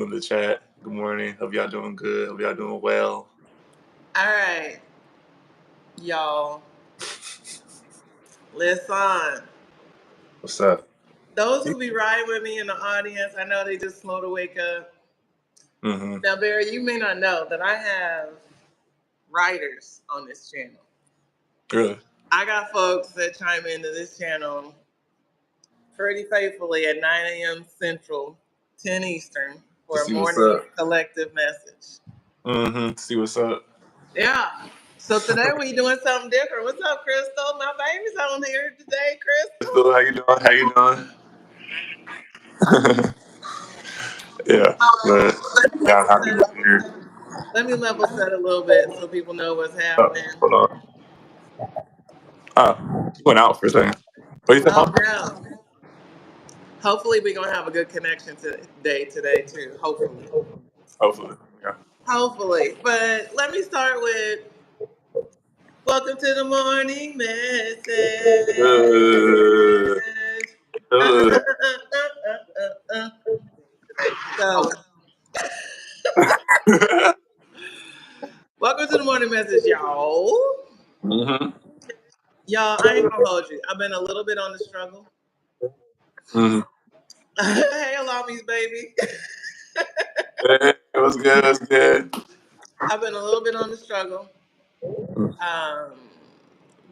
in the chat. Good morning. Hope y'all doing good. Hope y'all doing well. All right, y'all. Listen. What's up? Those who be riding with me in the audience, I know they just slow to wake up. Mm-hmm. Now, Barry, you may not know that I have writers on this channel. Really? I got folks that chime into this channel pretty faithfully at 9 a.m. Central, 10 Eastern for a morning collective message. Mm-hmm. See what's up. Yeah. So today we doing something different. What's up, Crystal? My baby's on here today, Crystal. Crystal, how you doing? How you doing? Yeah. But yeah, happy to be here. Let me level set a little bit so people know what's happening. Hold on. Oh, you went out for a second. What you said? Oh no. Hopefully we're gonna have a good connection today too. Hopefully. Yeah. Hopefully. But let me start with welcome to the morning message. So welcome to the morning message, y'all. Mm-hmm. Y'all, I ain't gonna hold you. I've been a little bit on the struggle. Mm-hmm. Hey, Allah-mi's baby. Hey, it was good. It was good. I've been a little bit on the struggle.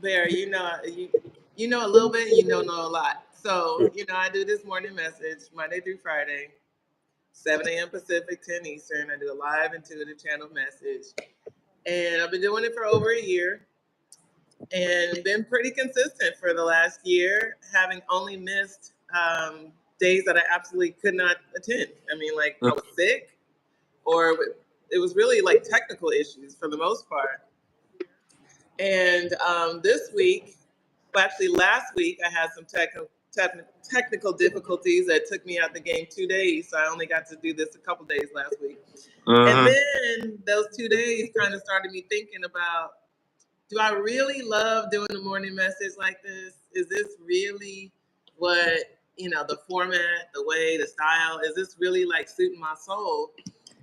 Bear, you know a little bit, you know a lot. So, I do this morning message Monday through Friday, 7 a.m. Pacific, 10 Eastern. I do a live intuitive channel message. And I've been doing it for over a year and been pretty consistent for the last year, having only missed days that I absolutely could not attend. I mean, like I was sick, or it was really like technical issues for the most part. And this week, well, actually last week, I had some technical difficulties that took me out the game 2 days. So I only got to do this a couple days last week. And then those 2 days kind of started me thinking about, do I really love doing the morning message like this? Is this really what, the format, the way, the style, is this really like suiting my soul?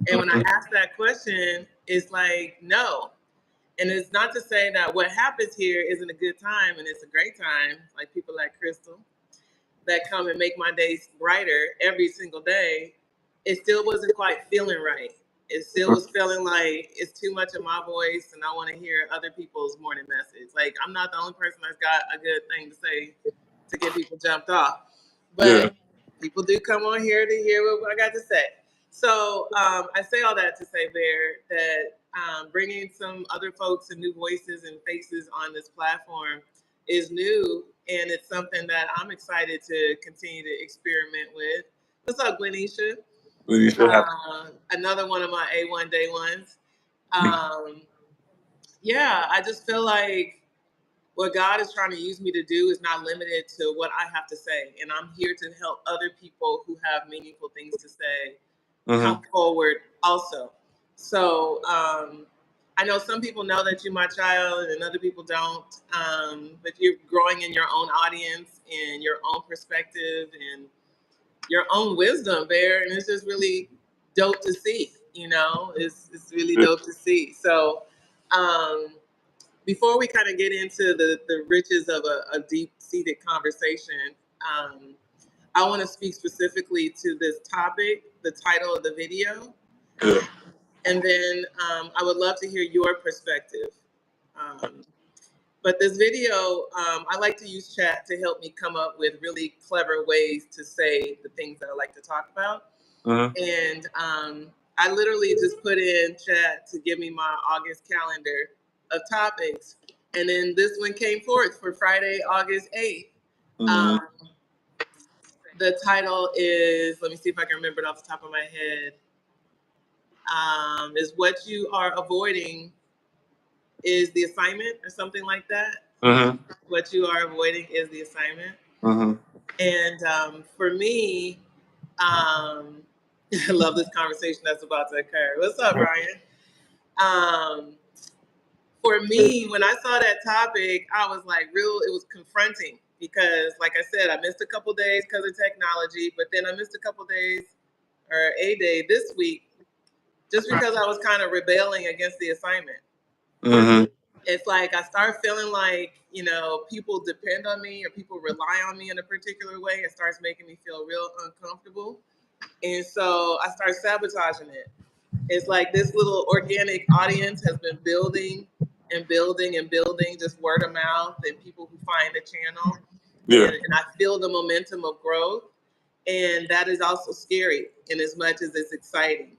And when I asked that question, it's like, no. And it's not to say that what happens here isn't a good time, and it's a great time, like people like Crystal that come and make my days brighter every single day. It still wasn't quite feeling right. It still was feeling like it's too much of my voice, and I want to hear other people's morning message. Like, I'm not the only person that's got a good thing to say to get people jumped off. But people do come on here to hear what I got to say. So I say all that to say, Bear, that bringing some other folks and new voices and faces on this platform is new, and it's something that I'm excited to continue to experiment with. What's up, Glenisha? Another one of my A1 day ones. Yeah, I just feel like what God is trying to use me to do is not limited to what I have to say. And I'm here to help other people who have meaningful things to say come forward also. So I know some people know that you're my child and other people don't, but you're growing in your own audience and your own perspective and your own wisdom, Bear. And it's just really dope to see, it's really dope to see. So before we kind of get into the riches of a deep-seated conversation, I want to speak specifically to this topic, the title of the video, and then I would love to hear your perspective. But this video, I like to use chat to help me come up with really clever ways to say the things that I like to talk about. And I literally just put in chat to give me my August calendar of topics. And then this one came forth for Friday, August 8th. The title is, let me see if I can remember it off the top of my head, is What You Are Avoiding is the Assignment, or something like that. What you are avoiding is the assignment. And for me, I love this conversation that's about to occur. What's up, Ryan? For me, when I saw that topic, I was like, it was confronting because, like I said, I missed a couple days because of technology, but then I missed a couple days or a day this week, just because I was kind of rebelling against the assignment. Mm-hmm. It's like I start feeling like, people depend on me or people rely on me in a particular way. It starts making me feel real uncomfortable. And so I start sabotaging it. It's like this little organic audience has been building and building and building, just word of mouth and people who find the channel. Yeah. And I feel the momentum of growth. And that is also scary in as much as it's exciting.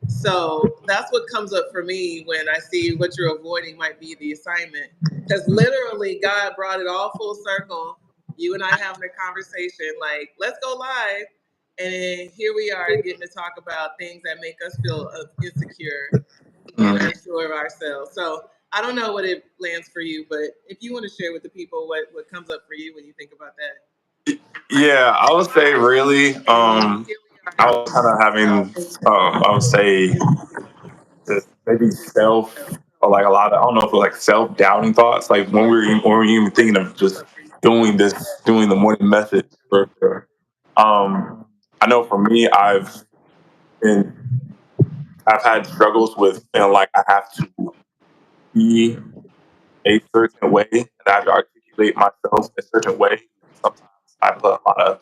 So that's what comes up for me when I see what you're avoiding might be the assignment. Because literally, God brought it all full circle. You and I having a conversation, like, let's go live. And then here we are getting to talk about things that make us feel insecure and Mm-hmm. unsure of ourselves. So I don't know what it lands for you, but if you want to share with the people what comes up for you when you think about that. Yeah, I would say really, I was kind of having, I would say, just maybe self, or like a lot of, I don't know if it like self doubting thoughts, like when we're even thinking of just doing the morning message. I know for me, been, I've had struggles with feeling like I have to be a certain way, and I have to articulate myself a certain way. Sometimes I put a lot of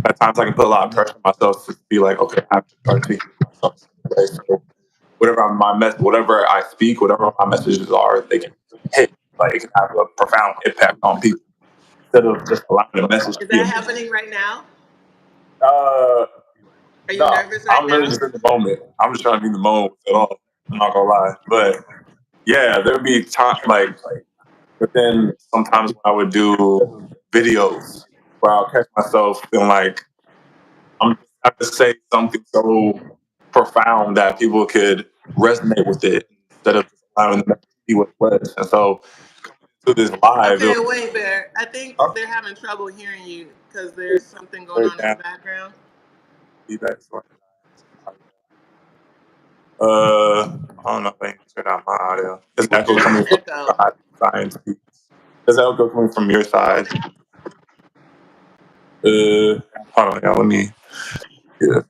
at times I can put a lot of pressure on myself to be like, okay, I have to articulate myself a certain way. So whatever I speak, whatever my messages are, they can hit, like it can have a profound impact on people instead of just allowing the message to Is be a that message. happening right now? Uh, Are you no, nervous right I'm really now? just in the moment. I'm just trying to be in the moment at all. I'm not gonna lie, but yeah, there'd be time like, but then sometimes when I would do videos where I'll catch myself feeling like I have to say something so profound that people could resonate with it instead of just allowing them to see what it was. And so to this live, it Okay, was wait, Bear. I think they're having trouble hearing you because there's something going very on in the down background. feedback. I don't know if I can turn down my audio. Is echo There's an coming from echo. your side? Science. Is echo coming from your side? Hold on, y'all. Let me get it.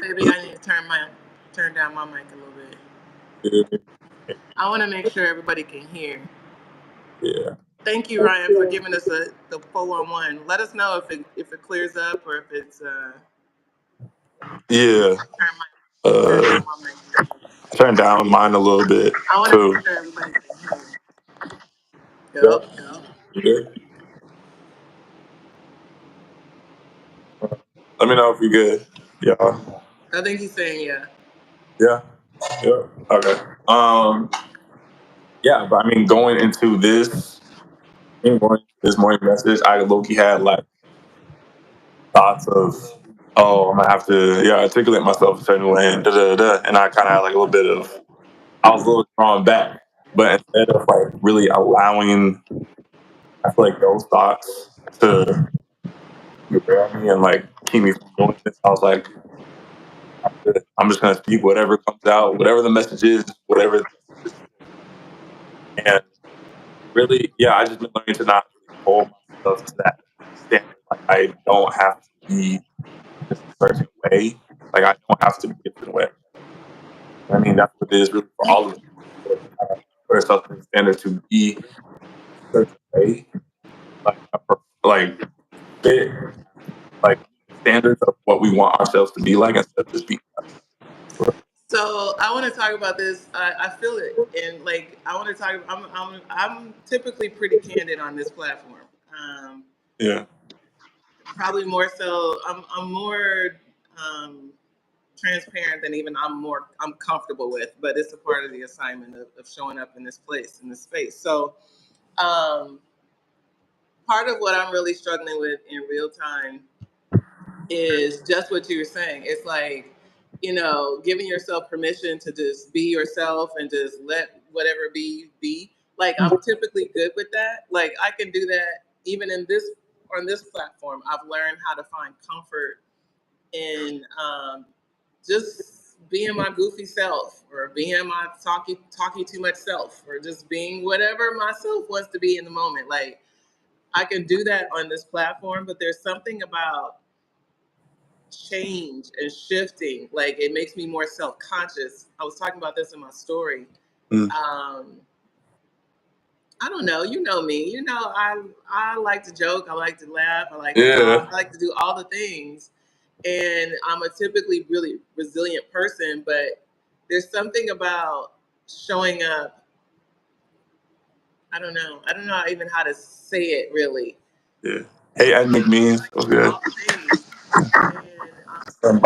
Maybe I need to turn down my mic a little bit. I want to make sure everybody can hear. Yeah. Thank you, Ryan, for giving us the 411. Let us know if it clears up or if it's Yeah. turn down Uh, my mic. I turned down mine a little bit I want to too. make sure everybody can hear. Yeah. Yep. You good? Let me know if you're good. Yeah. I think he's saying yeah. Yeah. Yeah. Okay. Yeah, but I mean, going into this morning message, I low-key had like thoughts of, oh, I'm gonna have to, articulate myself a certain way, and da da da. And I kind of had like a little bit of, I was a little drawn back, but instead of like really allowing, I feel like those thoughts to derail me and like keep me from doing this, I was like, I'm just gonna speak whatever comes out, whatever the message is, whatever the message is. And really, I just been learning to not really hold myself to that standard. Like I don't have to be this certain way. Like I don't have to be a certain way. I mean, that's what it is really for all of us. Put ourselves in the standard to be a certain way, like like fit like standards of what we want ourselves to be like instead of just being us. So I want to talk about this. I feel it, and like I want to talk. I'm typically pretty candid on this platform. Yeah. Probably more so. I'm more transparent than even I'm comfortable with. But it's a part of the assignment of showing up in this place in this space. So um, part of what I'm really struggling with in real time is just what you were saying. It's like, giving yourself permission to just be yourself and just let whatever be. Like I'm typically good with that. Like I can do that even on this platform. I've learned how to find comfort in just being my goofy self or being my talking too much self or just being whatever myself wants to be in the moment. Like I can do that on this platform, but there's something about change and shifting. Like it makes me more self-conscious. I was talking about this in my story. Mm. I don't know. You know me. You know I like to joke. I like to laugh. I like to talk. I like to do all the things. And I'm a typically really resilient person, but there's something about showing up. I don't know. I don't know even how to say it really. Yeah. Hey, Ed McMeans. What's good? All the things. And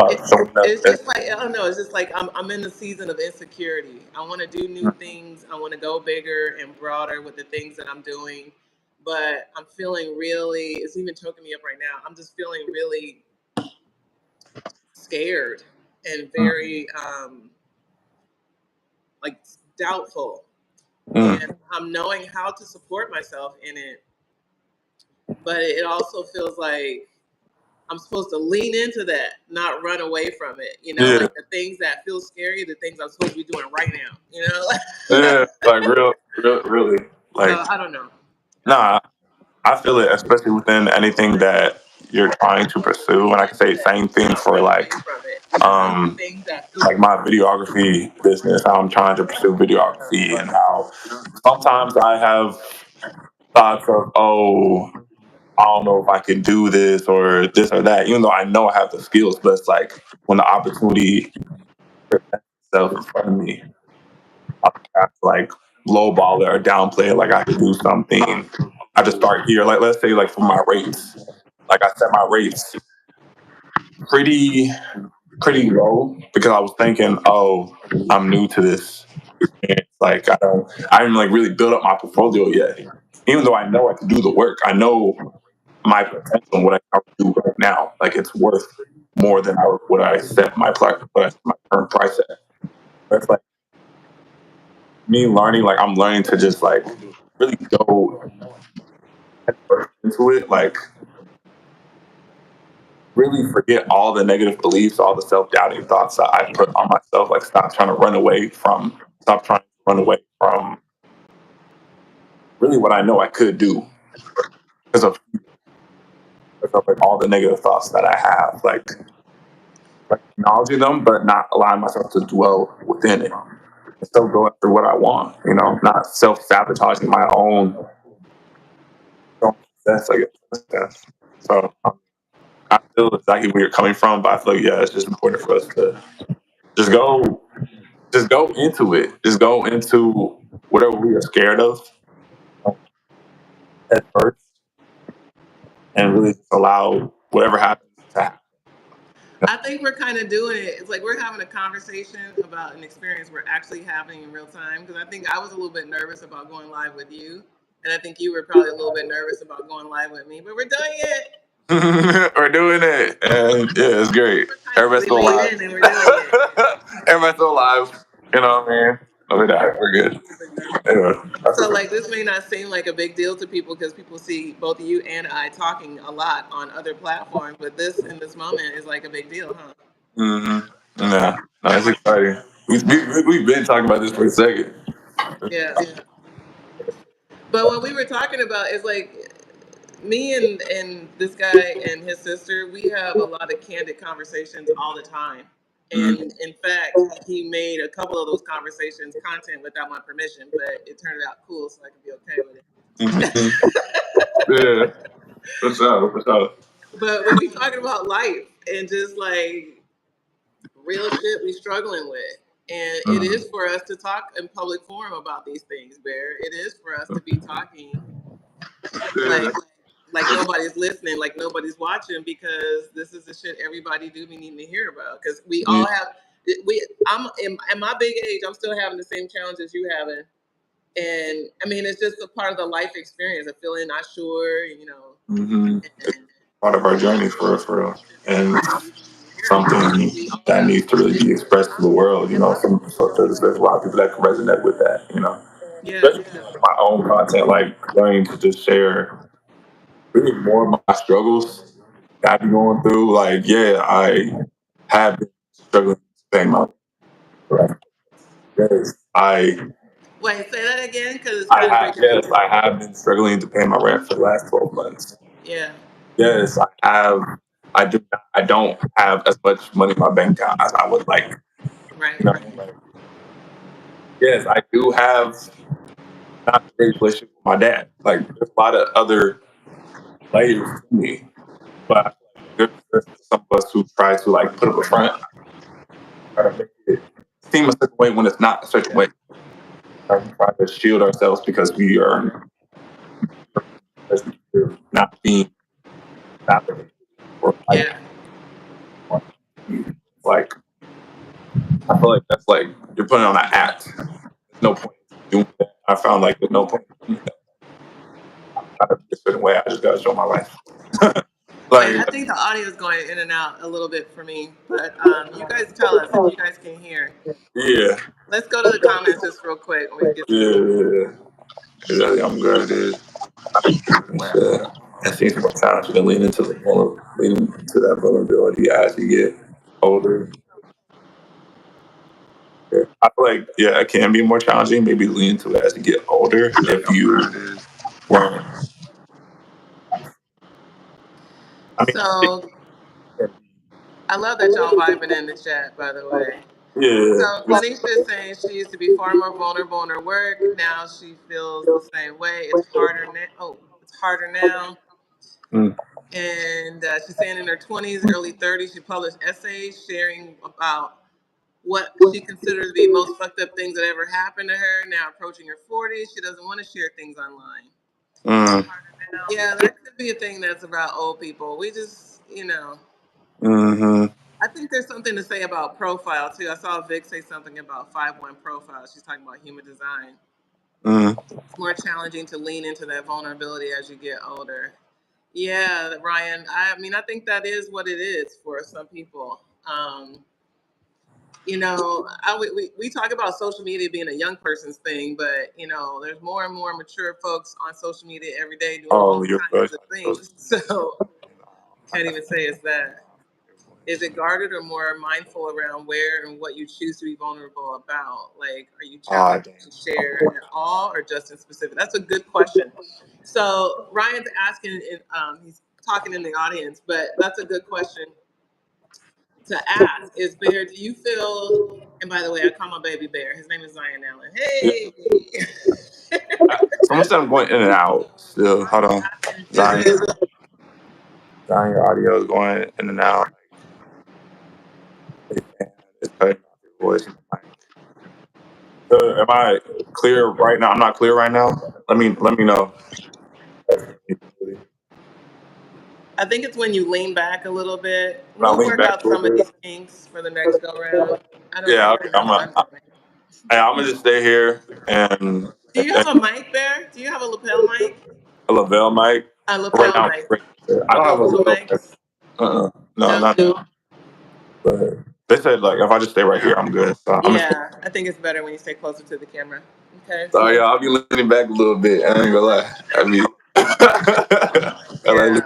it's just like I don't know. It's just like I'm in the season of insecurity. I want to do new things. I want to go bigger and broader with the things that I'm doing, but I'm feeling really. It's even choking me up right now. I'm just feeling really scared and very like doubtful, and I'm knowing how to support myself in it, but it also feels like I'm supposed to lean into that, not run away from it. You know, like the things that feel scary, the things I'm supposed to be doing right now. You know, yeah, like really. Like, so I don't know. Nah, I feel it, especially within anything that you're trying to pursue. And I can say the same thing for like my videography business, how I'm trying to pursue videography, and how sometimes I have thoughts of, oh, I don't know if I can do this or this or that, even though I know I have the skills. But it's like when the opportunity presents itself in front of me, I have to like lowball it or downplay it. Like I could do something. I just start here. Like let's say like for my rates, like I set my rates pretty low because I was thinking, oh, I'm new to this. And it's like I didn't like really build up my portfolio yet. Even though I know I can do the work, I know my potential and what I can do right now. Like it's worth more than what I set my my current price at. But it's like me learning, like I'm learning to just like really go into it, like really forget all the negative beliefs, all the self-doubting thoughts that I put on myself. Like stop trying to run away from really what I know I could do because of like all the negative thoughts that I have. Like acknowledging them, but not allowing myself to dwell within it. Still going through what I want, you know, not self-sabotaging my own success, I guess. So I feel exactly where you're coming from, but I feel like, yeah, it's just important for us to just go into it. Just go into whatever we are scared of at first, and really just allow whatever happens to happen. I think we're kind of doing it. It's like we're having a conversation about an experience we're actually having in real time. Because I think I was a little bit nervous about going live with you, and I think you were probably a little bit nervous about going live with me. But we're doing it. We're doing it, and yeah, it's great. Everybody's still alive. And we're doing it. Everybody's still alive. You know what I mean? No, we're not. We're good. Anyway, so like this may not seem like a big deal to people because people see both you and I talking a lot on other platforms, but this in this moment is like a big deal, huh? Mm-hmm. Yeah, no, it's exciting. We've been talking about this for a second. Yeah. But what we were talking about is like me and this guy and his sister, we have a lot of candid conversations all the time. And in fact, he made a couple of those conversations content without my permission, but it turned out cool, so I could be okay with it. Yeah, for sure. But we be talking about life and just like real shit we struggling with. And it is for us to talk in public forum about these things, Bear. It is for us to be talking like nobody's listening, like nobody's watching, because this is the shit everybody do be needing to hear about. Because we all have, I'm in my big age, I'm still having the same challenges you having, and I mean it's just a part of the life experience of feeling not sure, you know. And part of our journey for real, and something that needs to really be expressed to the world. You know, so there's a lot of people that can resonate with that. You know, especially my own content, like learning to just share really more of my struggles that I've been going through. Like, yeah, I have been struggling to pay my rent. Yes, Wait, say that again, because I have been struggling to pay my rent for the last 12 months. Yeah. Yes, I have I don't have as much money in my bank account as I would like. Right. You know, like, yes, I do have not a great relationship with my dad. Like there's a lot of other layers to me, but I feel like there's some of us who try to like put up a front, try to make it seem a certain way when it's not a certain way. We try to shield ourselves because we're not being validated or like Yeah. like I feel like that's like you're putting on an act. There's no point in doing that. I found like there's no point in doing that. I'm trying to be a certain way. I just gotta show my life. Wait, Like I think the audio is going in and out a little bit for me, but you guys tell us if you guys can hear. yeah, Let's go to the comments just real quick when we get some. yeah, yeah. I'm good, dude. I think sometimes you can lean into that vulnerability as you get older. Yeah. I feel like it can be more challenging. Maybe lean into it as you get older if you weren't. I mean, I think So it can I love that y'all vibing in the chat, by the way. be, yeah, So Quenisha is saying she used to be far more vulnerable in her work. Now she feels the same way. It's harder now. Oh, it's harder now. mm, And she's saying in her 20s, early 30s, she published essays sharing about what she considered to be most fucked up things that ever happened to her. Now approaching her 40s, she doesn't want to share things online. mm, Yeah, that could be a thing that's about old people. We just, mm-hmm, I think there's something to say about profile too. I saw Vic say something about 5-1 profile. She's talking about human design. mm. It's more challenging to lean into that vulnerability as you get older. Yeah, Ryan. I mean, I think that is what it is for some people. We talk about social media being a young person's thing, but there's more and more mature folks on social media every day doing Oh, all you're good. kinds of things. So can't even say it's that. Is it guarded or more mindful around where and what you choose to be vulnerable about? Like, are you Ah, challenged damn. to share at all or just in specific? That's a good question. So Ryan's asking, he's talking in the audience, but that's a good question to ask. Is Bear, do you feel? And by the way, I call my baby Bear. His name is Zion Allen. Yeah. Hey, Someone said I'm going in and out still. Hold on. is Zion, it? Zion, your audio is going in and out. It's cutting off your voice. Am I clear right now? I'm not clear right now. Let me know. I think it's when you lean back a little bit. When I We'll lean work back out a little some of bit. these kinks for the next go round. I don't Yeah, know. okay. That's what I'm doing. I'm gonna just stay here and, Do you have a mic there? Do you have a lapel mic? a Lavelle mic. A Right lapel now, mic. I don't have a Boom Lavelle mic. mics? No, No. not. But they said like if I just stay right here, I'm good. So I'm just. Yeah, I think it's better when you stay closer to the camera. Okay. So yeah, I'll be leaning back a little bit. I ain't gonna lie. I mean, I like. Yeah.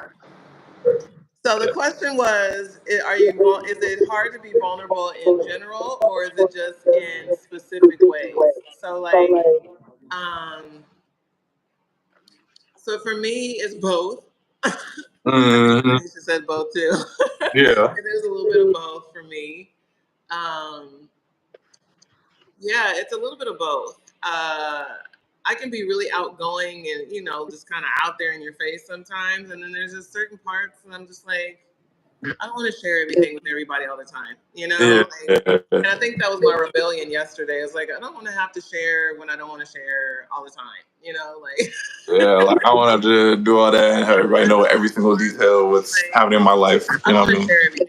So the question was, is it hard to be vulnerable in general or is it just in specific ways? So like, um, so for me, it's both. I think Mm-hmm. Felicia said both too. Yeah. There's a little bit of both for me. Um, yeah, it's a little bit of both. I can be really outgoing and just kind of out there in your face sometimes, and then there's just certain parts, and I'm just like, I don't want to share everything with everybody all the time, Yeah. Like, and I think that was my rebellion yesterday. It's like I don't want to have to share when I don't want to share all the time, Like Yeah, like I don't have to do all that and have everybody know every single detail what's happening in my life. I You don't know what want I to mean? share everything.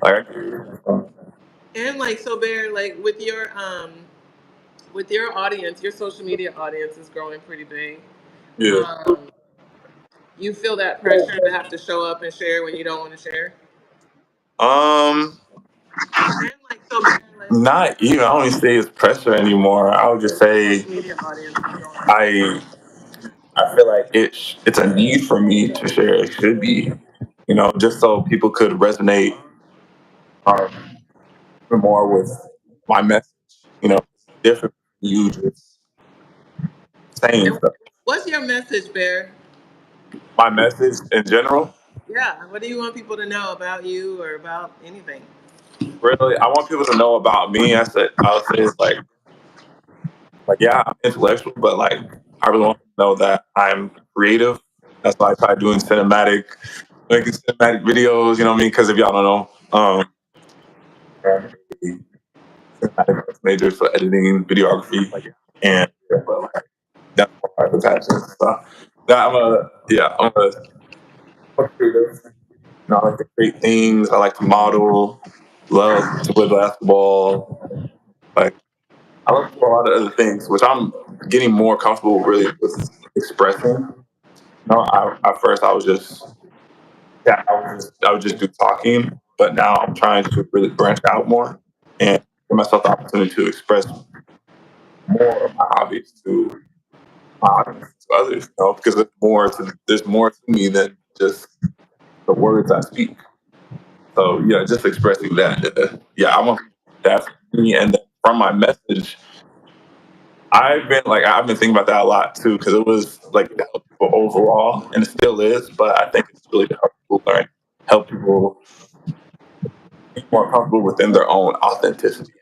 Like, like And like so, Bear, like with your audience, your social media audience is growing pretty big. yeah. Um, you feel that pressure to have to show up and share when you don't want to share? Um, And like so, Bear, like not even. I don't even say it's pressure anymore. I would just say social media audience is growing. I I feel like it's a need for me to share. It should be, just so people could resonate um, more with my message. It's different from you just saying And stuff. what's your message, Bear? My message in general. Yeah. What do you want people to know about you or about anything? Really, I want people to know about me. I'll say it's like yeah, I'm intellectual, but like I really want them to know that I'm creative. That's why I try doing making cinematic videos. You know what I mean? Because if y'all don't know, I'm a cinematic major for editing, videography, and that's part of the passion. So that I'm a creative. You know, I like to create things. I like to model. Love to play basketball. Like I love to do a lot of other things, which I'm getting more comfortable really with expressing. No, at first I was just yeah, I would just do talking, but now I'm trying to really branch out more and give myself the opportunity to express more of my hobbies to others, you know, because there's more to me than just the words I speak. So yeah, just expressing that. Yeah, I want that for me, and then from my message, I've been thinking about that a lot too because it was like to help people overall, and it still is. But I think it's really to help people learn, help people be more comfortable within their own authenticity,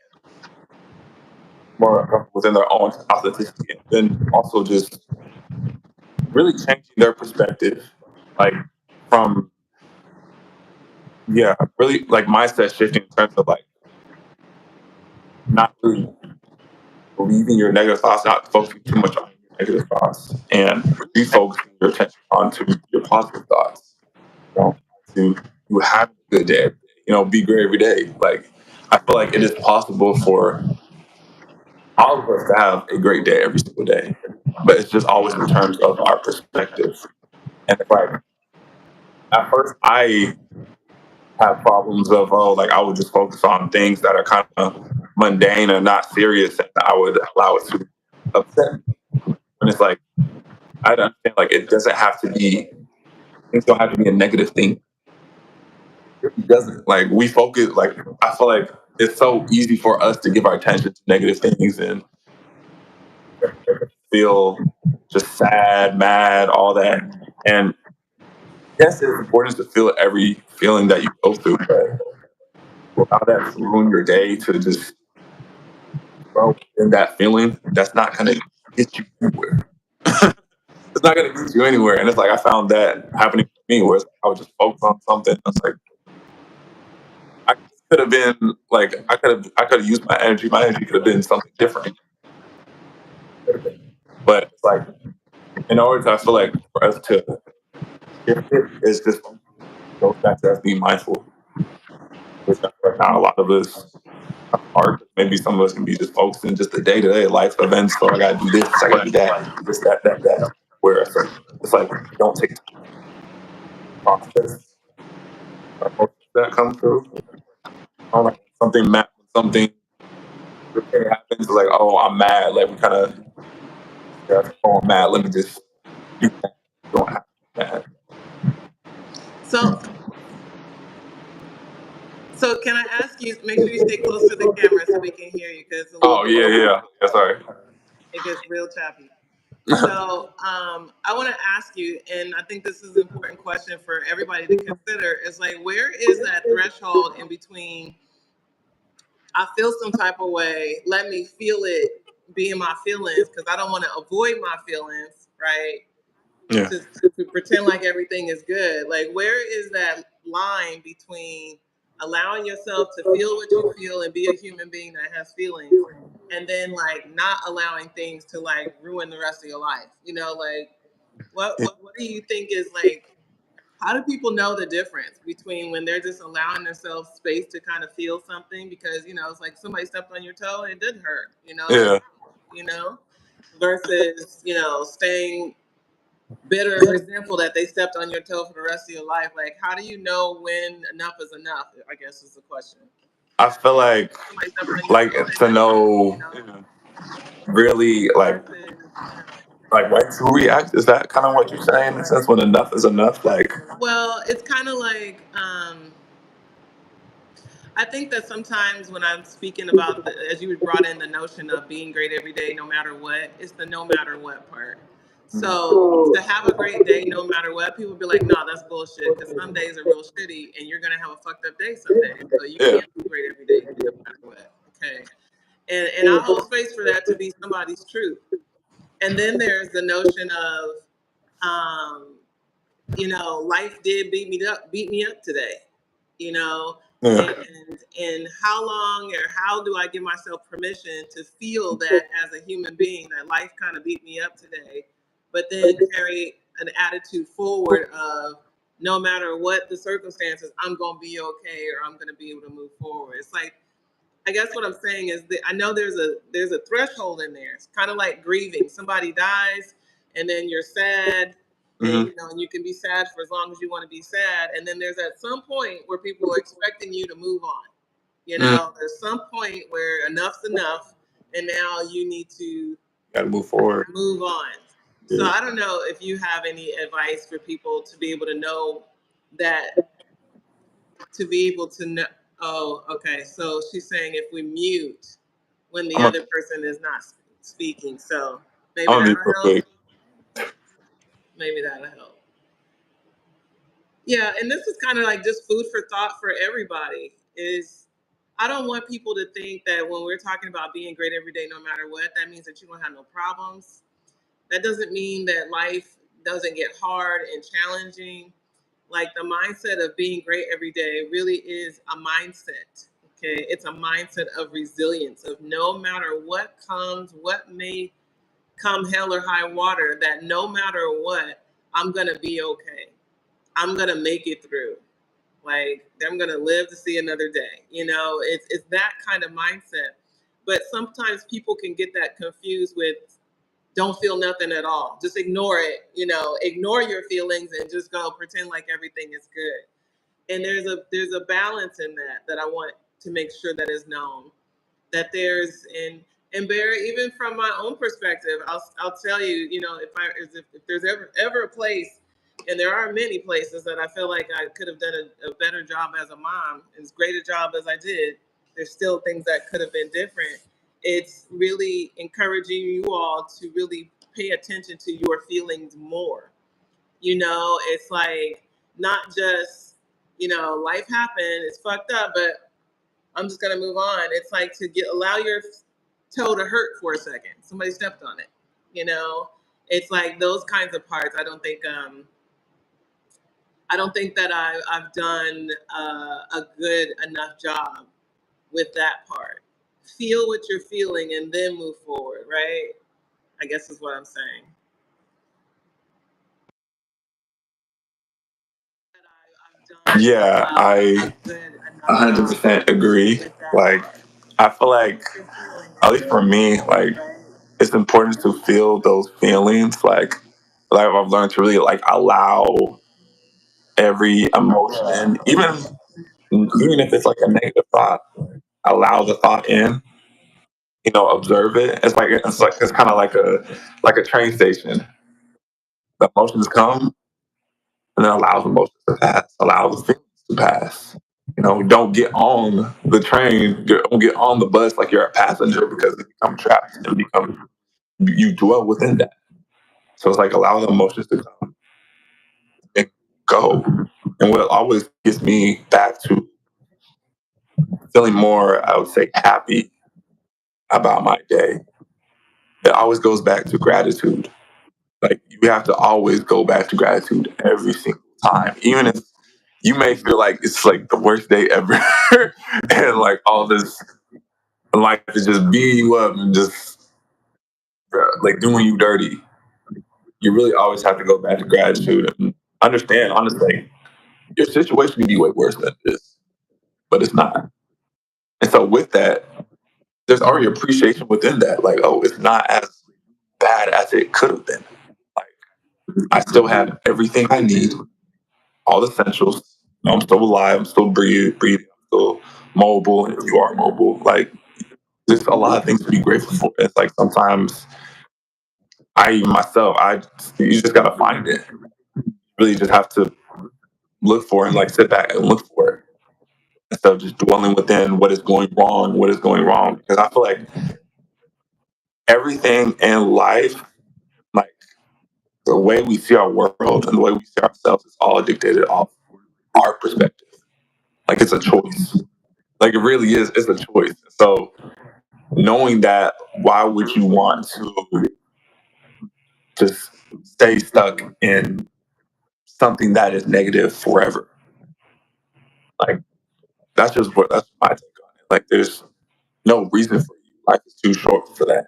more comfortable within their own authenticity, and then also just really changing their perspective, like from yeah, really like mindset shifting in terms of like not really believing your negative thoughts, not focusing too much on your negative thoughts, and refocusing your attention onto your positive thoughts. You know, to you have a good day. You know, be great every day. Like I feel like it is possible for all of us to have a great day every single day, but it's just always in terms of our perspective. And it's like at first I have problems of like I would just focus on things that are kind of mundane and not serious, and I would allow it to upset me. And it's like I understand like it doesn't have to be things don't have to be a negative thing. It doesn't like we focus like I feel like it's so easy for us to give our attention to negative things and feel just sad, mad, all that. And yes, it's important to feel every feeling that you go through, but allow that to ruin your day to just grow in that feeling. That's not gonna get you anywhere. It's not gonna get you anywhere. And it's like I found that happening to me where I would just focus on something. I was like, I could have been like I could have used my energy. My energy could have been something different. But it's like in order to I feel like for us to shift it, it's just goes back to us being mindful, which I feel like not a lot of us are. Maybe some of us can be just focused in just the day to day life events. So I gotta do this, I gotta do that, this, that. Where it's like don't take time to process emotions that come through. I don't like something okay happens, like, oh, I'm mad. Like, we kind of, yeah, oh, I'm mad. Let me just do that. You don't have to be mad. So, so can I ask you? Make sure you stay close to the camera so we can hear you because it's a little Oh, bit. yeah. Sorry. It gets real choppy. So, I want to ask you, and I think this is an important question for everybody to consider. Is like, where is that threshold in between? I feel some type of way. Let me feel it, be in my feelings, because I don't want to avoid my feelings, right? Yeah. To pretend like everything is good. Like, where is that line between allowing yourself to feel what you feel and be a human being that has feelings, and then like not allowing things to like ruin the rest of your life? You know, like what do you think is like? How do people know the difference between when they're just allowing themselves space to kind of feel something because it's like somebody stepped on your toe and it didn't hurt, like Yeah. you know, versus staying bitter and resentful that they stepped on your toe for the rest of your life. Like, how do you know when enough is enough? I guess is the question. I feel Somebody stepped on your like toe, it to didn't hurt, know really versus like to react. Is that kind of what you're saying? In a sense, when enough is enough, like, well, it's kind of like I think that sometimes when I'm speaking about as you brought in the notion of being great every day, no matter what, it's the no matter what part. So to have a great day, no matter what, people be like, "No, that's bullshit." Because some days are real shitty, and you're gonna have a fucked up day some days. So you Yeah. can't be great every day, no matter what. Okay, and I hold space for that to be somebody's truth. And then there's the notion of, um, life did beat me up today. You know, Yeah. and how long or how do I give myself permission to feel that as a human being that life kind of beat me up today, but then carry an attitude forward of no matter what the circumstances, I'm gonna be okay or I'm gonna be able to move forward. It's like, I guess what I'm saying is that I know there's a threshold in there. It's kind of like grieving. Somebody dies, and then you're sad, and and you can be sad for as long as you want to be sad. And then there's at some point where people are expecting you to move on. There's some point where enough's enough, and now you need to Gotta move forward. move on. So Yeah. I don't know if you have any advice for people to be able to know that, to be able to know. Oh, okay. So she's saying if we mute when the I'm other person is not speaking. So maybe gonna be that'll help. perfect. Maybe that'll help. Yeah, and this is kind of like just food for thought for everybody. Is I don't want people to think that when we're talking about being great every day, no matter what, that means that you don't have no problems. That doesn't mean that life doesn't get hard and challenging. Like the mindset of being great every day really is a mindset. Okay. It's a mindset of resilience, of no matter what comes, what may come hell or high water, that no matter what, I'm going to be okay. I'm going to make it through. Like I'm going to live to see another day. It's that kind of mindset. But sometimes people can get that confused with don't feel nothing at all. Just ignore it, ignore your feelings and just go pretend like everything is good. And there's a balance in that I want to make sure that is known. That there's and Barry, even from my own perspective, I'll tell you, if there's ever a place, and there are many places that I feel like I could have done a better job as a mom, as great a job as I did, there's still things that could have been different. It's really encouraging you all to really pay attention to your feelings more. It's like not just, life happened, it's fucked up, but I'm just gonna move on. It's like to allow your toe to hurt for a second. Somebody stepped on it. You know, it's like those kinds of parts. I don't think that I've done a good enough job with that part. Feel what you're feeling and then move forward, right? I guess is what I'm saying. That I've done Yeah, a I good enough job 100% agree. with that Like, part. I feel like, What you're feeling at and least then for move me, forward, like, right? it's important to feel those feelings. Like I've learned to really like allow every emotion, even if it's like a negative thought, allow the thought in. Observe it. It's kind of like a train station. The emotions come, and then allow the emotions to pass. Allow the feelings to pass. Don't get on the train. Don't get on the bus like you're a passenger because you become trapped and become you dwell within that. So it's like allow the emotions to come and go. And what always gets me back to feeling more, I would say, happy about my day, it always goes back to gratitude. Like you have to always go back to gratitude every single time, even if you may feel like it's like the worst day ever, and like all this life is just beating you up and just like doing you dirty. You really always have to go back to gratitude and understand, honestly, your situation can be way worse than this, but it's not. And so with that, there's already appreciation within that. Like, oh, it's not as bad as it could have been. Like, I still have everything I need, all the essentials. I'm still alive. I'm still breathing. I'm still mobile. If you are mobile, like there's a lot of things to be grateful for. It's like sometimes I myself, you just gotta find it. You really just have to look for it and like sit back and look for it instead of just dwelling within what is going wrong, what is going wrong. Because I feel like everything in life, like the way we see our world and the way we see ourselves is all dictated off our perspective. Like it's a choice. Like it really is. It's a choice. So knowing that, why would you want to just stay stuck in something that is negative forever? Like that's my take on it. Like there's no reason for you. Life is too short for that.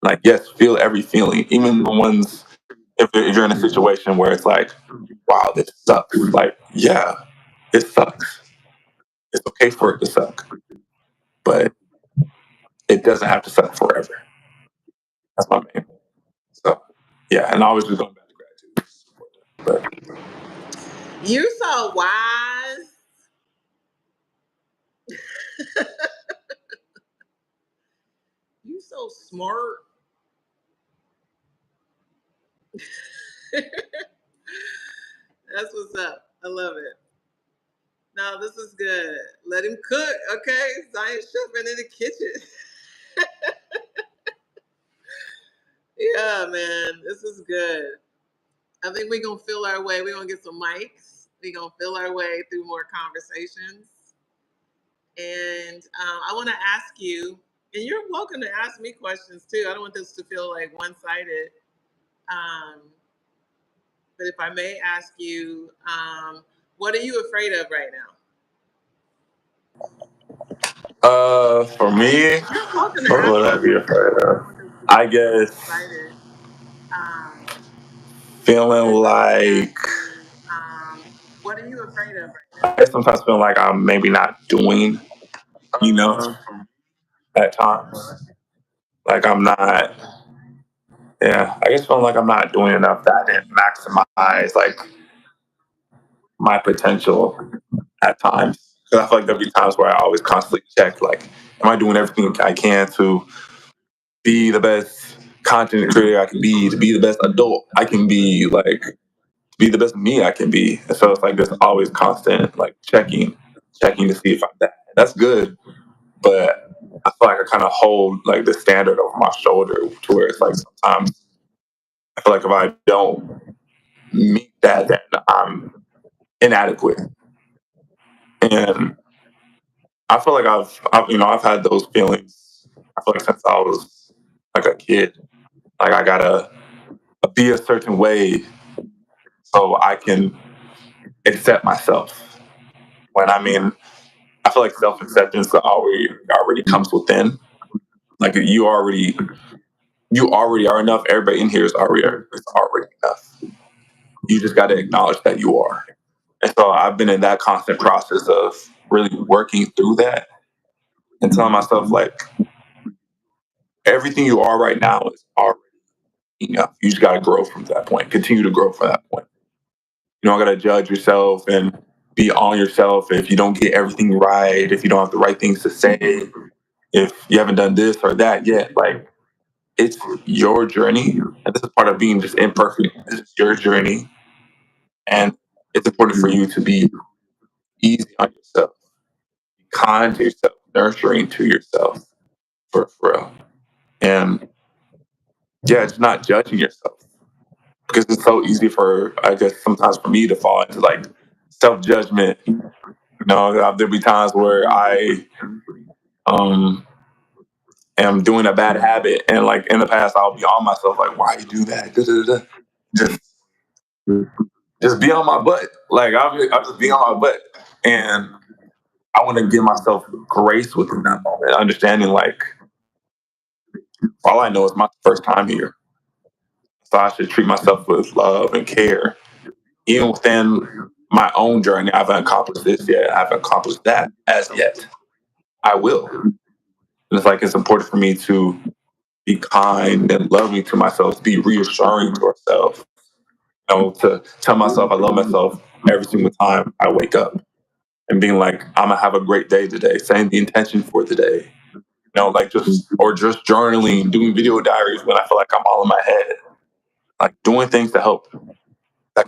Like yes, feel every feeling, even the ones if you're in a situation where it's like, wow, this sucks. Like yeah, it sucks. It's okay for it to suck, but it doesn't have to suck forever. That's my main point. So yeah, and I was just going back to gratitude. But You so wise. You so smart. That's what's up. I love it. No, this is good. Let him cook, okay? Zion chefing in the kitchen. Yeah, man, this is good. I think we're gonna feel our way. We're gonna get some mics. We're gonna feel our way through more conversations. And I want to ask you, and you're welcome to ask me questions too. I don't want this to feel like one-sided. Um, but if I may ask you, what are you afraid of right now? For me, You're welcome to what ask would I me be questions. afraid I don't of? want this to I feel like guess one-sided. Um, feeling but if I may like ask you, what are you afraid of right I now? guess sometimes feeling like I'm maybe not doing enough at times. Like I'm not. Yeah, I guess feeling like I'm not doing enough that I didn't maximize like my potential at times. Because I feel like there'll be times where I always constantly check like, am I doing everything I can to be the best content creator I can be, to be the best adult I can be, like to be the best me I can be. And so it's like this always constant like checking to see if I'm that. That's good, but I feel like I kind of hold like the standard over my shoulder to where it's like sometimes I feel like if I don't meet that, then I'm inadequate. And I feel like I've had those feelings. I feel like since I was like a kid, like I gotta be a certain way so I can accept myself. When I mean, I feel like self acceptance already comes within. Like you already are enough. Everybody in here is already enough. You just got to acknowledge that you are. And so I've been in that constant process of really working through that and telling myself like everything you are right now is already enough. You just got to grow from that point. Continue to grow from that point. You don't got to judge yourself and be on yourself if you don't get everything right, if you don't have the right things to say, if you haven't done this or that yet. Like it's your journey, and this is part of being just imperfect. This is your journey, and it's important for you to be easy on yourself, be kind to yourself, nurturing to yourself, for real. And yeah, it's not judging yourself because it's so easy for I guess sometimes for me to fall into like self judgment. You know, there'll be times where I um am doing a bad habit, and like in the past, I'll be on myself like, why you do that? Da, da, da, da. Just just be on my butt. Like I'll just be on my butt, and I want to give myself grace within that moment, understanding like all I know is my first time here, so I should treat myself with love and care, even within my own journey. I haven't accomplished this yet. I haven't accomplished that as yet. I will. And it's like it's important for me to be kind and loving to myself, to be reassuring to ourselves, you know, to tell myself I love myself every single time I wake up and being like, I'm gonna have a great day today, saying the intention for the day, you know, like just journaling, doing video diaries when I feel like I'm all in my head, like doing things that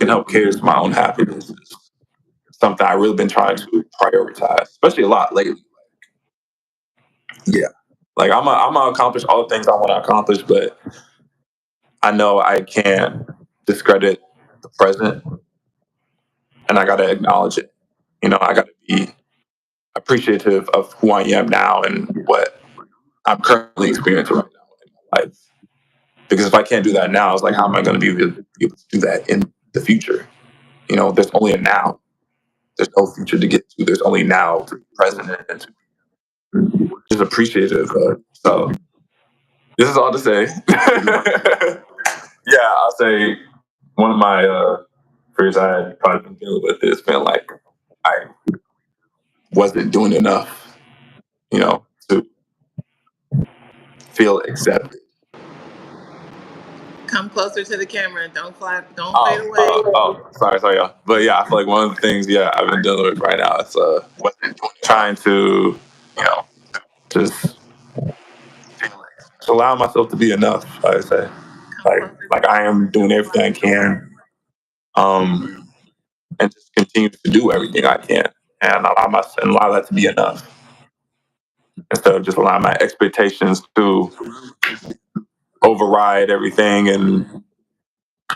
can help cater to my own happiness is something I really been trying to prioritize, especially a lot lately. Yeah. Like I'm gonna accomplish all the things I want to accomplish, but I know I can't discredit the present, and I gotta acknowledge it. I gotta be appreciative of who I am now and what I'm currently experiencing right now in my life. Because if I can't do that now, it's like, how am I going to be able to do that in the future? There's only a now. There's no future to get to. There's only now to be present and to be just appreciative. So this is all to say. Yeah, I'll say one of my fears I had probably been dealing with is feeling like I wasn't doing enough, to feel accepted. Come closer to the camera. Don't fade away. Sorry, y'all. But yeah, I feel like one of the things, I've been dealing with right now is trying to, just allow myself to be enough. I would say, like I am doing everything I can, and just continue to do everything I can, and allow that to be enough instead of just allowing my expectations to override everything. And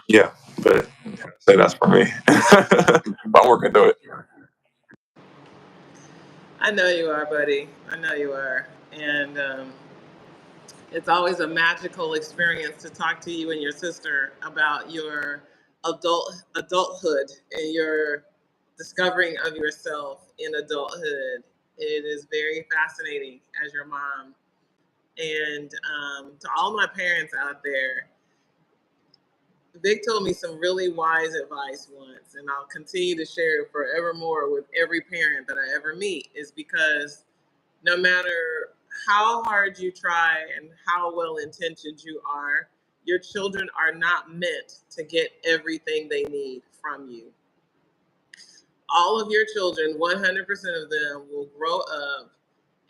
yeah, but I'd say that's for me. But I'm working through it. I know you are, buddy. I know you are. And it's always a magical experience to talk to you and your sister about your adulthood and your discovering of yourself in adulthood. It is very fascinating as your mom. And to all my parents out there, Vic told me some really wise advice once, and I'll continue to share it forevermore with every parent that I ever meet, is because no matter how hard you try and how well intentioned you are, your children are not meant to get everything they need from you. All of your children, 100% of them, will grow up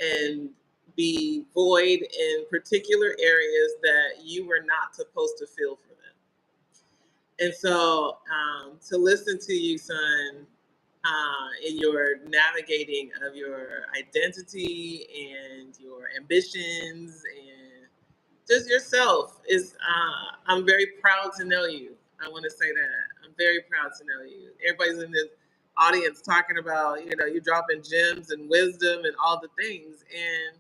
and be void in particular areas that you were not supposed to fill for them. And so to listen to you, son, in your navigating of your identity and your ambitions and just yourself is, I'm very proud to know you. I want to say that. I'm very proud to know you. Everybody's in this audience talking about, you dropping gems and wisdom and all the things. And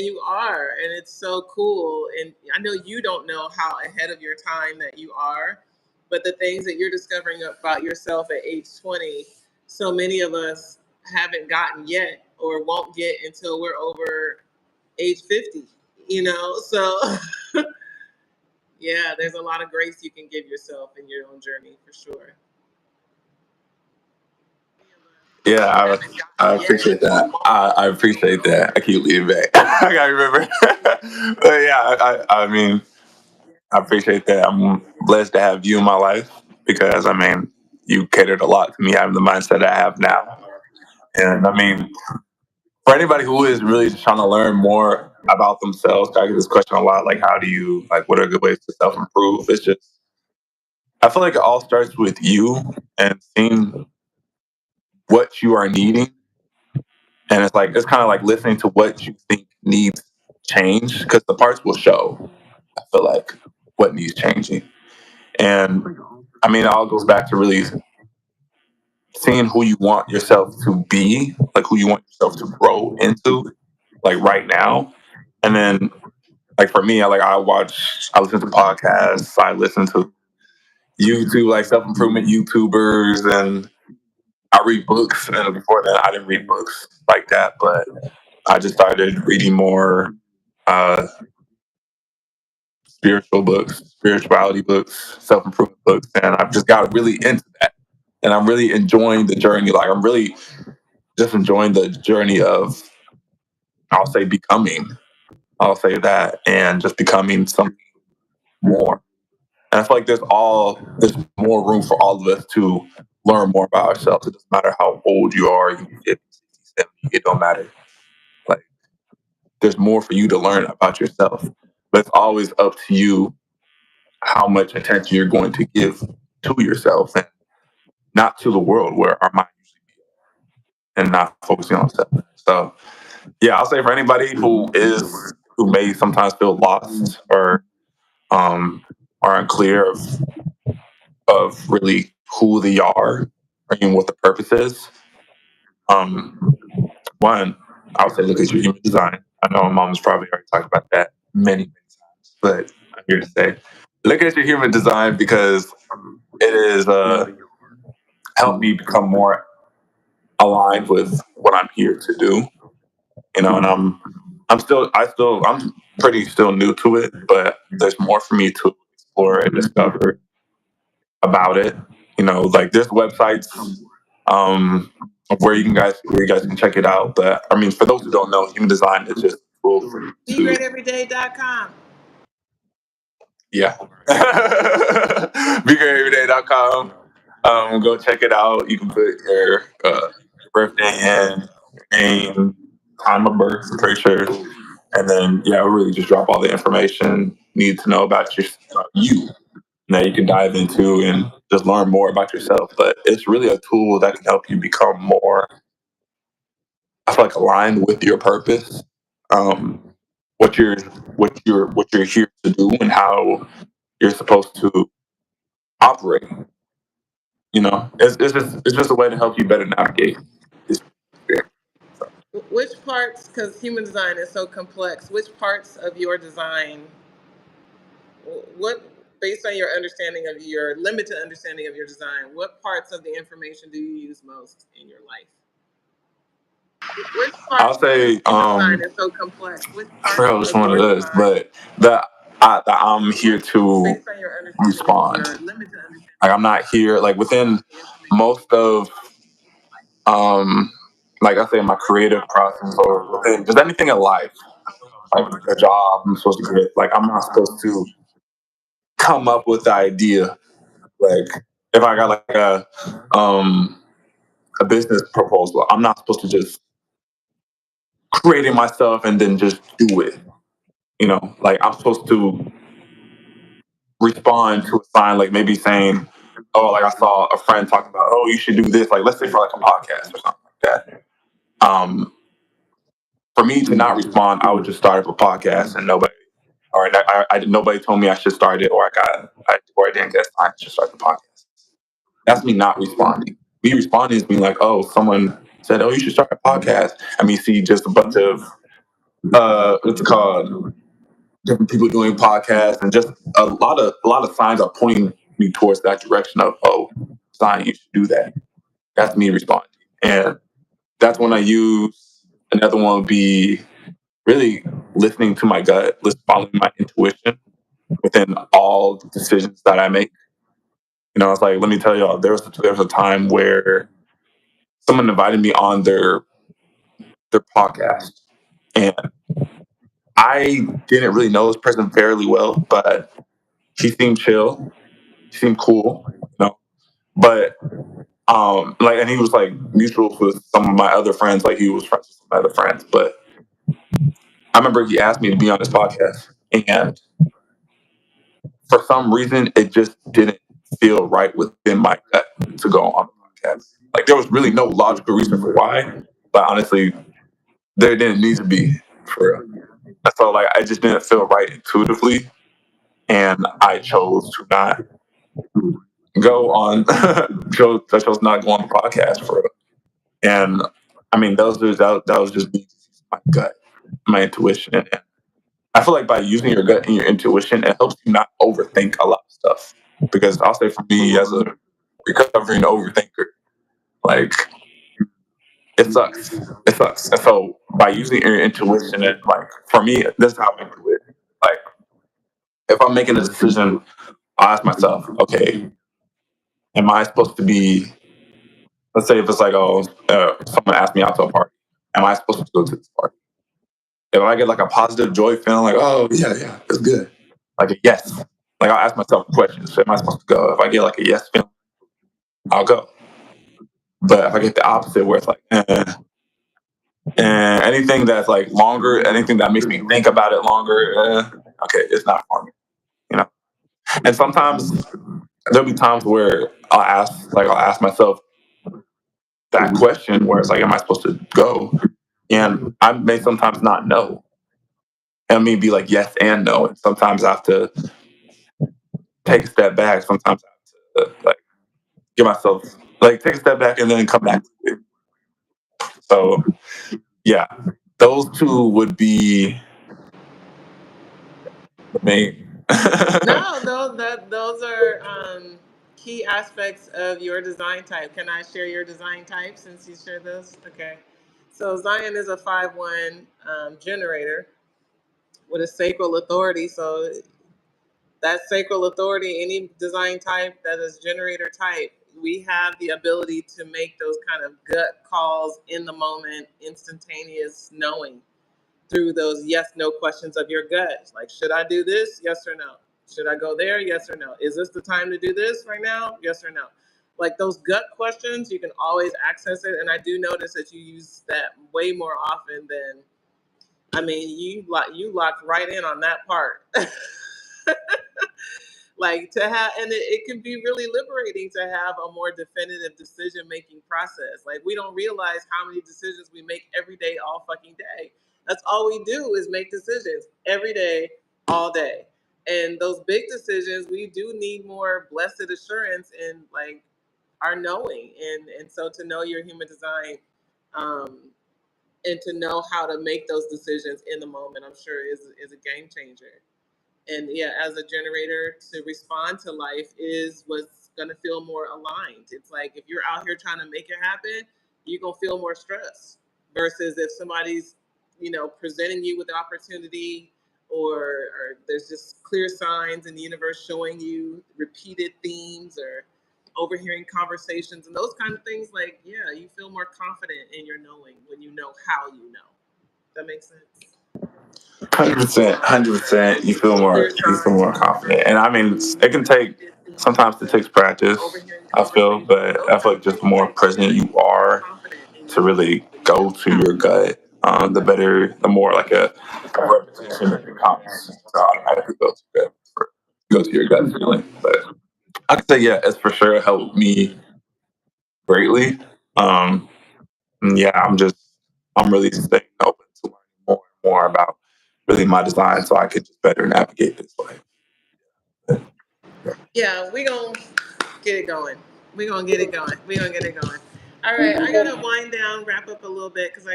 you are, and it's so cool. And I know you don't know how ahead of your time that you are, but the things that you're discovering about yourself at age 20, so many of us haven't gotten yet or won't get until we're over age 50, So yeah, there's a lot of grace you can give yourself in your own journey for sure. Yeah, I appreciate that. I appreciate that. I keep leaving back. I gotta remember. But yeah, I mean, I appreciate that. I'm blessed to have you in my life because, I mean, you catered a lot to me having the mindset I have now. And I mean, for anybody who is really just trying to learn more about themselves, I get this question a lot, like, how do you, like, what are good ways to self improve? It's just, I feel like it all starts with you and seeing what you are needing. And it's kind of like listening to what you think needs change because the parts will show, I feel like, what needs changing. And I mean, it all goes back to really seeing who you want yourself to be, like who you want yourself to grow into, like right now. And then, like for me, I listen to podcasts, I listen to YouTube, like self improvement YouTubers, and I read books. And before that, I didn't read books like that, but I just started reading more uh, spiritual books, spirituality books, self improvement books, and I've just got really into that. And I'm really enjoying the journey. Like I'm really just enjoying the journey of, I'll say, becoming. I'll say that, and just becoming something more. And I feel like there's more room for all of us to learn more about ourselves. It doesn't matter how old you are, you can be 50, 60, 70, it don't matter. Like there's more for you to learn about yourself. But it's always up to you how much attention you're going to give to yourself and not to the world where our mind usually be and not focusing on stuff. So yeah, I'll say for anybody who may sometimes feel lost or are unclear of of really who they are and what the purpose is. One, I would say look at your human design. I know my mom's probably already talked about that many, many times, but I'm here to say look at your human design because it is helped me become more aligned with what I'm here to do. And I'm pretty still new to it, but there's more for me to explore and discover about it. Like this website's um where you guys can check it out. But I mean, for those who don't know, human design is just a tool for you to BeGreatEveryday.com. yeah. BeGreatEveryday.com. Go check it out. You can put your birthday in, your name, time of birth, I'm pretty sure. And then, yeah, we'll really just drop all the information you need to know about you that you can dive into and just learn more about yourself. But it's really a tool that can help you become more, I feel like, aligned with your purpose, um, what you're what you're here to do, and how you're supposed to operate. It's just a way to help you better navigate this experience. Which parts, because human design is so complex, which parts of your design, what, based on your understanding of your limited understanding of your design, what parts of the information do you use most in your life? Which I'll parts of say, design is so complex? Which I parts forgot which of one your it is, design, but that I'm here to based on your understanding respond. of your limited understanding, Like I'm not here like within most of like I say my creative process or within just anything in life, like a job I'm supposed to get. Like I'm not supposed to come up with the idea. Like if I got like a business proposal, I'm not supposed to just create it myself and then just do it. Like I'm supposed to respond to a sign, like maybe saying, "Oh, like I saw a friend talking about, oh, you should do this." Like let's say for like a podcast or something like that. For me to not respond, I would just start up a podcast and nobody told me I should start it, or I didn't get time to start the podcast. That's me not responding. Me responding is being like, "Oh, someone said, oh, you should start a podcast." I mean, see just a bunch of what's it called, different people doing podcasts, and just a lot of signs are pointing me towards that direction of, oh, sign, you should do that. That's me responding, and that's when I use. Another one would be really listening to my gut, following my intuition within all decisions that I make. It's like, let me tell y'all, there was a time where someone invited me on their podcast, and I didn't really know this person fairly well, but he seemed chill, he seemed cool, But like, and he was like mutual with some of my other friends. Like he was friends with some of my other friends. But I remember he asked me to be on his podcast, and for some reason, it just didn't feel right within my gut to go on the podcast. Like there was really no logical reason for why, but honestly, there didn't need to be for real. And so like I just didn't feel right intuitively, and I chose to not go on. I chose not to go on the podcast for real. And I mean, that was just me, my gut, my intuition. And I feel like by using your gut and your intuition, it helps you not overthink a lot of stuff. Because I'll say for me, as a recovering overthinker, like it sucks. It sucks. And so by using your intuition, and like for me, this is how I do it. Like if I'm making a decision, I ask myself, okay, am I supposed to be? Let's say if it's like, oh, someone asked me out to a party, am I supposed to go to this party? If I get like a positive joy feeling, like, oh yeah, yeah, it's good. Like a yes. Like I'll ask myself questions. So am I supposed to go? If I get like a yes feeling, I'll go. But if I get the opposite where it's like, and anything that's like longer, anything that makes me think about it longer, okay, it's not for me. You know. And sometimes there'll be times where I'll ask myself that question where it's like, am I supposed to go? And I may sometimes not know. And me be like yes and no. And sometimes I have to take a step back. Sometimes like give myself like take a step back and then come back to it. So yeah, those two would be the main. No, those are key aspects of your design type. Can I share your design type since you shared this? Okay. So Zion is a 5-1 generator with a sacral authority. So that sacral authority, any design type that is generator type, we have the ability to make those kind of gut calls in the moment, instantaneous knowing through those yes no questions of your gut. Like, should I do this? Yes or no. Should I go there? Yes or no. Is this the time to do this right now? Yes or no. Like those gut questions, you can always access it. And I do notice that you use that way more often than, I mean, you locked right in on that part. Like to have, and it can be really liberating to have a more definitive decision making process. Like we don't realize how many decisions we make every day, all fucking day. That's all we do is make decisions every day, all day. And those big decisions, we do need more blessed assurance in like our knowing. And so to know your human design, um, and to know how to make those decisions in the moment, I'm sure is a game changer. And yeah, as a generator, to respond to life is what's going to feel more aligned. It's like if you're out here trying to make it happen, you're going to feel more stress versus if somebody's, presenting you with the opportunity, or there's just clear signs in the universe showing you repeated themes or overhearing conversations and those kind of things. Like, yeah, you feel more confident in your knowing when you know how you know. That makes sense. 100%, 100%. You feel more confident, and I mean, it can take. Sometimes it takes practice. I feel, but I feel like just the more present you are to really go to your gut, the better, the more like a repetition it becomes to automatically go to your gut feeling. But I could say, yeah, it's for sure helped me greatly. Um, and yeah, I'm really staying open to learning more and more about really my design so I could just better navigate this life. Yeah, we gonna get it going. We gonna get it going. We gonna get it going. All right, I gotta wind down, wrap up a little bit because I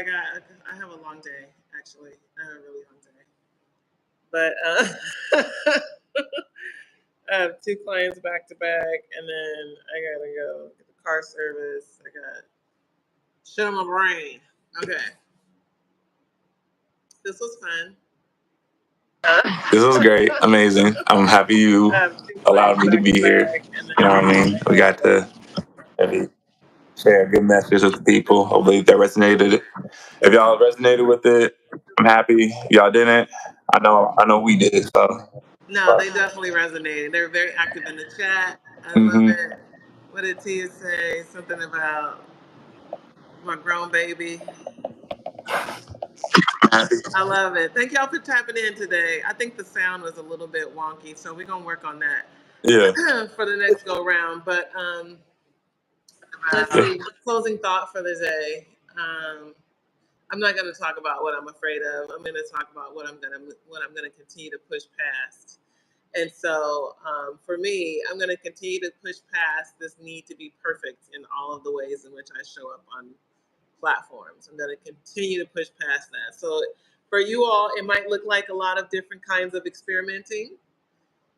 have a long day. Actually, I have a really long day. But I have two clients back to back, and then I gotta go get the car service. I got shit on my brain. Okay, this was fun. This was great, amazing. I'm happy you I have two allowed clients me to back be to here. back, and You know what I then mean? We got to maybe share a good message with the people. Hopefully that resonated. If y'all resonated with it, I'm happy. If y'all didn't, I know we did. So no, they definitely resonated. They're very active in the chat. I love hmm it. What did Tia say? Something about my grown baby. I love it. Thank y'all for tapping in today. I think the sound was a little bit wonky, so we're gonna work on yeah. that for the next go round. But let's see. Closing thought for the day. I'm not going to talk about what I'm afraid of. I'm going to talk about what I'm going to continue to push past. And so, for me, I'm going to continue to push past this need to be perfect in all of the ways in which I show up on platforms. I'm going to continue to push past that. So, for you all, it might look like a lot of different kinds of experimenting.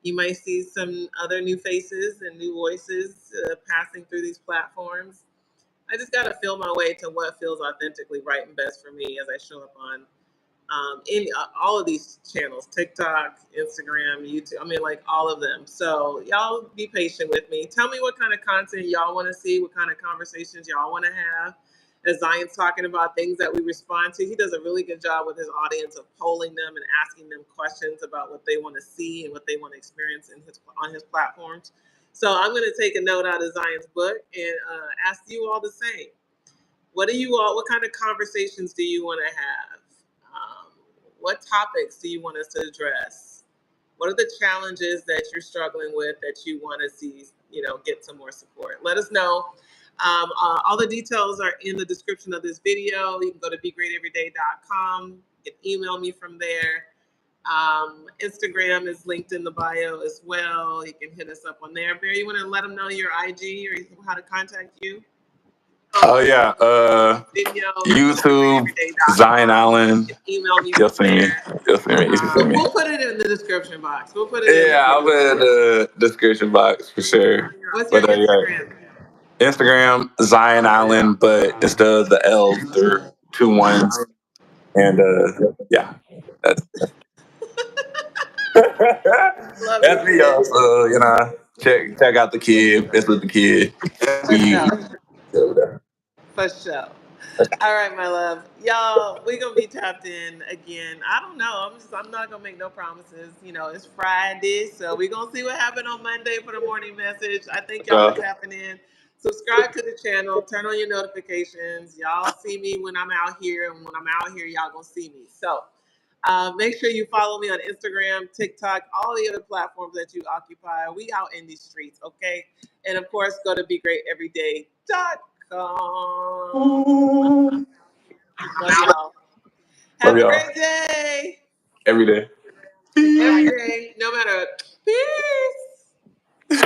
You might see some other new faces and new voices passing through these platforms. I just got to feel my way to what feels authentically right and best for me as I show up on in all of these channels: TikTok, Instagram, YouTube. I mean, like all of them. So y'all be patient with me. Tell me what kind of content y'all want to see, what kind of conversations y'all want to have. As Zion's talking about things that we respond to, he does a really good job with his audience of polling them and asking them questions about what they want to see and what they want to experience on his platforms. So I'm going to take a note out of Zion's book and ask you all the same. What do you all? What kind of conversations do you want to have? Um, what topics do you want us to address? What are the challenges that you're struggling with that you want to see? Get some more support. Let us know. All the details are in the description of this video. You can go to begreateveryday.com. You can email me from there. Instagram is linked in the bio as well. You can hit us up on there. Barry, you want to let them know your IG or how to contact you? Oh yeah, YouTube, Zion Allen. Email me You'll from see me. there. You'll see me. You can see me. We'll put it in the description box. We'll put it in. Yeah, I'll put it in the description box for sure. What's your But Instagram? Instagram Zion Allen, but instead of the L's, they're 2 1s. And yeah, that's Love that's me, it. y'all. So check out the kid. It's with the kid. For sure. For sure. All right, my love. Y'all, we're gonna be tapped in again. I don't know. I'm not gonna make no promises. You know, it's Friday, so we're gonna see what happened on Monday for the morning message. I think y'all are tapping in. Subscribe to the channel, turn on your notifications. Y'all see me when I'm out here, and when I'm out here, y'all gonna see me. So make sure you follow me on Instagram, TikTok, all the other platforms that you occupy. We out in these streets, okay? And of course, go to BeGreatEveryday.com. Love y'all. Have a great day. Every day. Every day, no matter. Peace.